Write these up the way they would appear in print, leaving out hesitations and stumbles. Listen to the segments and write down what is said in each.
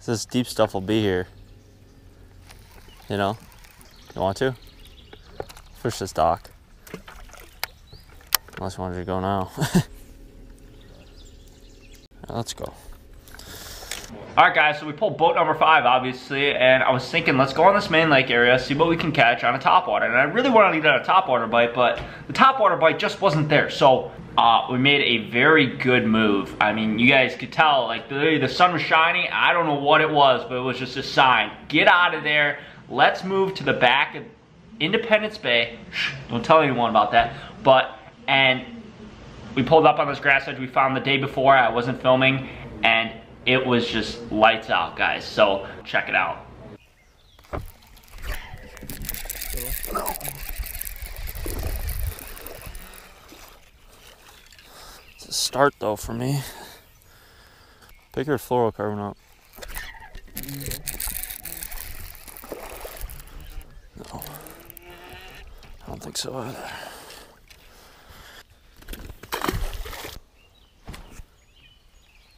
This deep stuff will be here. You know? You want to? Fish this dock. Unless you wanted to go now. Let's go. All right, guys, so we pulled boat number 5, obviously, and I was thinking, let's go on this main lake area, see what we can catch on a topwater. And I really wanted to get on a topwater bite, but the topwater bite just wasn't there. So we made a very good move. I mean, you guys could tell, like, the sun was shining. I don't know what it was, but it was just a sign. Get out of there. Let's move to the back of Independence Bay. Shh, don't tell anyone about that. And we pulled up on this grass edge we found the day before. I wasn't filming, and it was just lights out, guys. So check it out. No. It's a start though for me. Pick your fluorocarbon up. No, I don't think so either.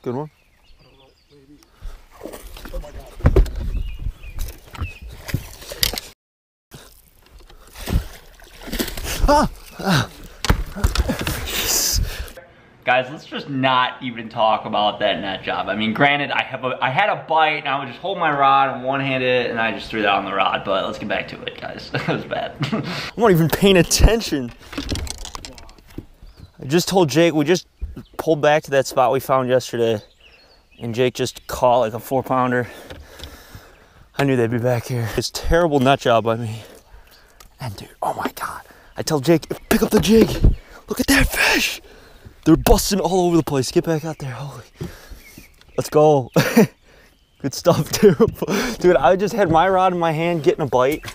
Good one. Guys, let's just not even talk about that net job. I mean, granted, I had a bite, and I would just hold my rod and one-hand it, and I just threw that on the rod. But let's get back to it, guys. That was bad. I'm not even paying attention. I just told Jake we just pulled back to that spot we found yesterday, and Jake just caught like a 4-pounder. I knew they'd be back here. It's a terrible nut job by me. And dude, oh my God. I tell Jake, pick up the jig. Look at that fish. They're busting all over the place. Get back out there, holy. Let's go. Good stuff, dude. Dude, I just had my rod in my hand getting a bite.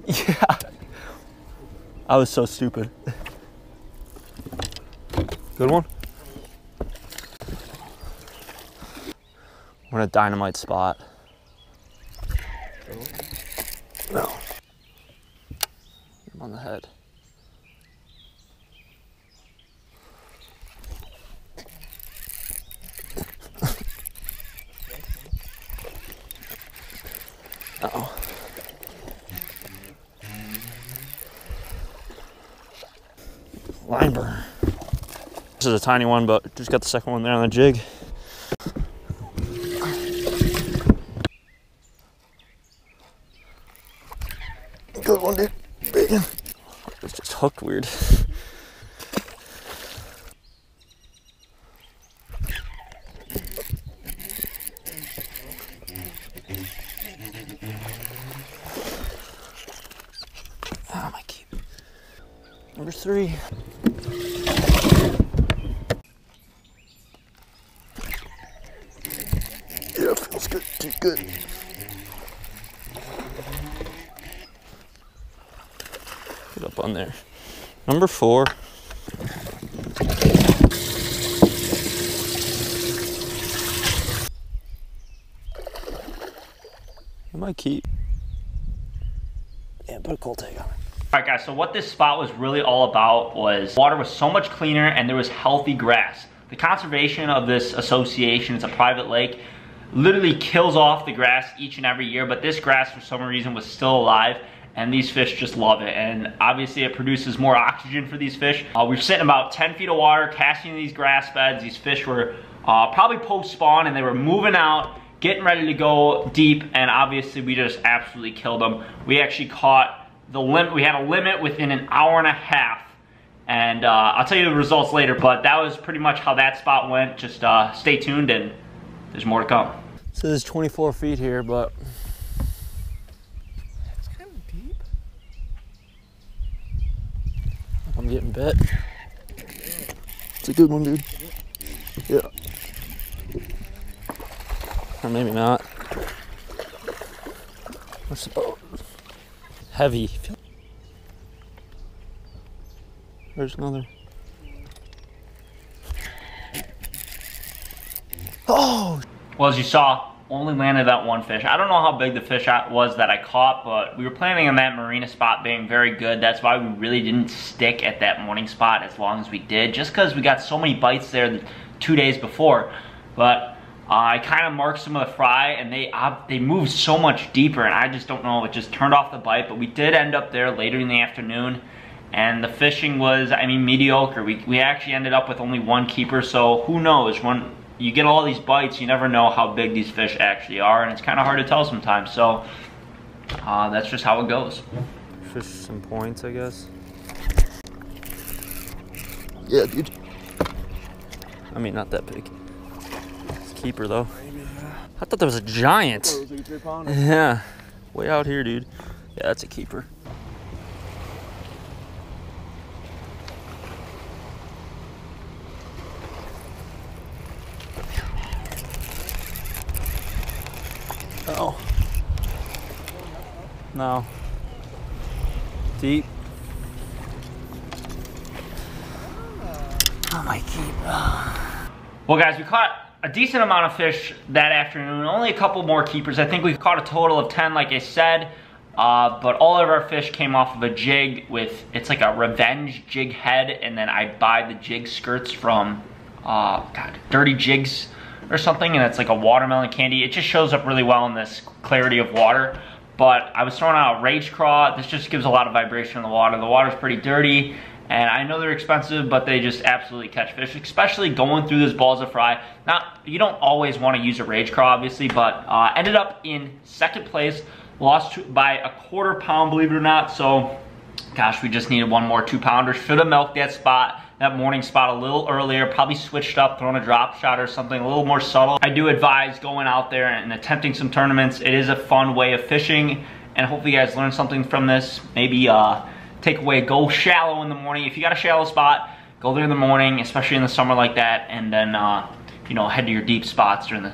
Yeah. I was so stupid. Good one. We're in a dynamite spot. No. I'm on the head. Uh-oh. Line burner. This is a tiny one, but just got the second one there on the jig. Good one, dude. Big one. It's just hooked weird. Oh, my keep. Number 3. Yeah, feels good. Too good. Get up on there. Number 4. I might keep. Yeah, put a cold tag on it. All right, guys, so what this spot was really all about was water was so much cleaner and there was healthy grass. The conservation of this association, it's a private lake, literally kills off the grass each and every year, but this grass for some reason was still alive, and these fish just love it. And obviously it produces more oxygen for these fish. We're sitting about 10 feet of water, casting in these grass beds. These fish were probably post-spawn, and they were moving out, getting ready to go deep, and obviously we just absolutely killed them. We actually caught the limit. We had a limit within an hour and a half, and I'll tell you the results later, but that was pretty much how that spot went. Just stay tuned, and there's more to come. So there's 24 feet here, but it's kind of deep. I'm getting bit. It's a good one, dude. Yeah. Or maybe not. What's the boat? Heavy. There's another. Oh! Well, as you saw, only landed that one fish. I don't know how big the fish was that I caught, but we were planning on that marina spot being very good. That's why we really didn't stick at that morning spot as long as we did, just because we got so many bites there. 2 days before. But I kind of marked some of the fry, and they moved so much deeper, and I just don't know, it just turned off the bite. But we did end up there later in the afternoon, and the fishing was, I mean, mediocre. We actually ended up with only one keeper, so who knows? When you get all these bites, you never know how big these fish actually are, and it's kind of hard to tell sometimes. So that's just how it goes. Fish some points, I guess. Yeah, dude. I mean, not that big. It's a keeper, though. I thought that was a giant. Oh, it was like a 3-pounder. Yeah. Way out here, dude. Yeah, that's a keeper. Oh. No. Deep. Oh, my keep. Well, guys, we caught a decent amount of fish that afternoon. Only a couple more keepers. I think we caught a total of 10, like I said. But all of our fish came off of a jig with, it's like a revenge jig head, and then I buy the jig skirts from, Dirty Jigs or something, and it's like a watermelon candy. It just shows up really well in this clarity of water. But I was throwing out a rage craw. This just gives a lot of vibration in the water. The water's pretty dirty, and I know they're expensive, but they just absolutely catch fish, especially going through those balls of fry. Now, you don't always want to use a rage craw, obviously, but ended up in second place. Lost by a 1/4 pound, believe it or not. So, gosh, we just needed one more 2-pounder. Should have milked that morning spot a little earlier. Probably switched up, thrown a drop shot or something a little more subtle. I do advise going out there and attempting some tournaments. It is a fun way of fishing, and hopefully you guys learned something from this. Maybe take away, go shallow in the morning. If you got a shallow spot, go there in the morning, especially in the summer like that, and then you know, head to your deep spots during the,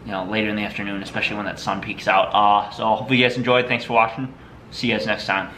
you know, later in the afternoon, especially when that sun peaks out. So hopefully you guys enjoyed. Thanks for watching. See you guys next time.